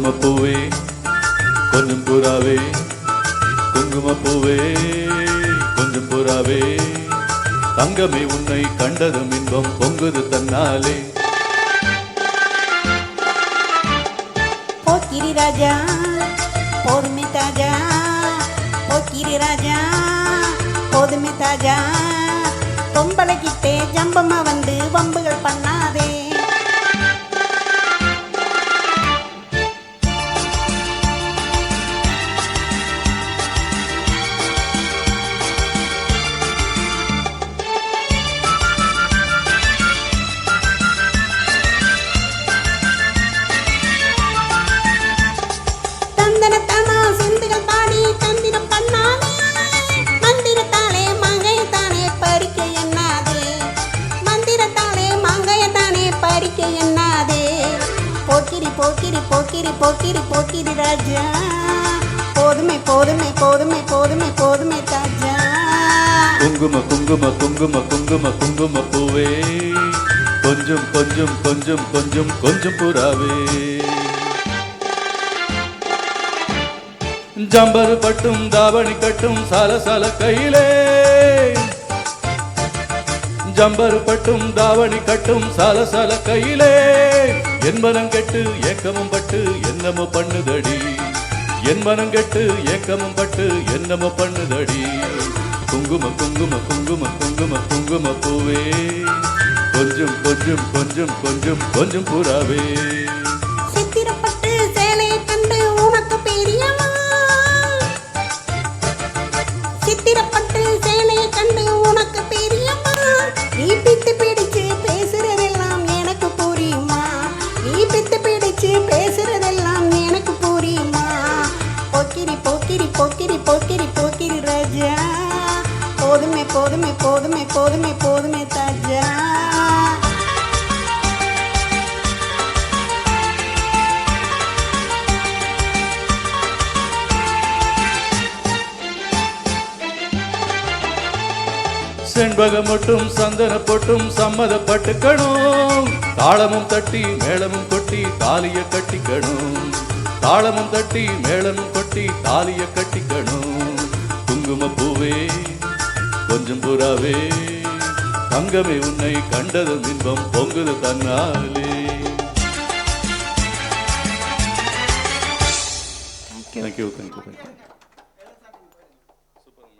குங்குமப்பூவே கொஞ்சம் புறாவே, குங்குமப்பூவே கொஞ்சம் புறாவே, தங்கமே உன்னை கண்டதும் இன்பம் பொங்குது தன்னாலே. போக்கிரி ராஜா போதுமே தாஜா, போக்கிரி ராஜா போதுமே தாஜா, பொம்பளைக்கிட்டே ஜம்பமா வந்து வம்புகள் பண்ணாதே. தந்தனத்தானா சிந்துகள் பாடி தந்திரம் பண்ணாதே, மந்திரத்தாலே மங்கையத்தானே பறிக்க எண்ணாதே, மந்திரத்தாலே மங்கையத்தானே பறிக்க எண்ணாதே. போக்கிரி போக்கிரி போக்கிரி போக்கிரி போக்கிரி ராஜா, போதுமே போதுமே போதுமே போதுமே போதுமே தாஜா. குங்கும குங்கும குங்கும குங்கும குங்குமப்பூவே கொஞ்சம் கொஞ்சம் கொஞ்சம் கொஞ்சம் கொஞ்சம் புறாவே, ஜம்பரு பட்டும் தாவணி கட்டும் சால சால கையிலே, ஜம்பரு பட்டும் தாவணி கட்டும் சால சால கையிலே, என் மனம் கெட்டு ஏக்கமும் பட்டு என்னமோ பண்ணுதடி, என் மனம் கெட்டு ஏக்கமும் பட்டு என்னமோ பண்ணுதடி. குங்கும குங்கும குங்கும குங்கும குங்கும பூவே கொஞ்சம் கொஞ்சம் கொஞ்சம் கொஞ்சம் கொஞ்சம் புறாவே. சித்திரப்பட்டு சேலையை கண்டு உனக்கு பிரியமா, சித்திரப்பட்டு சேலையை கண்டு உனக்கு பிரியமா, நீ பித்து பிடிச்சு பேசுறதெல்லாம் எனக்கு புரியுமா, நீ பித்து பிடிச்சு பேசுறதெல்லாம் எனக்கு புரியுமா. போக்கிரி போக்கிரி போக்கிரி போக்கிரி போக்கிரி ராஜா, போதுமே போதுமே போதுமே போதுமே போதுமே தாஜா. செண்பகம் மட்டும் சந்தன பொட்டும் சம்மதப்பட்டுக்கணும், தாளமும் தட்டி மேளமும் கொட்டி தாலிய கட்டிக்கணும், தாளமும் தட்டி மேளமும் கொட்டி தாலிய கட்டிக்கணும். குங்குமப்பூவே கொஞ்சம் புறாவே, தங்கமே உன்னை கண்டதும் இன்பம் பொங்குது தன்னாலே. Thank you thank you thank you.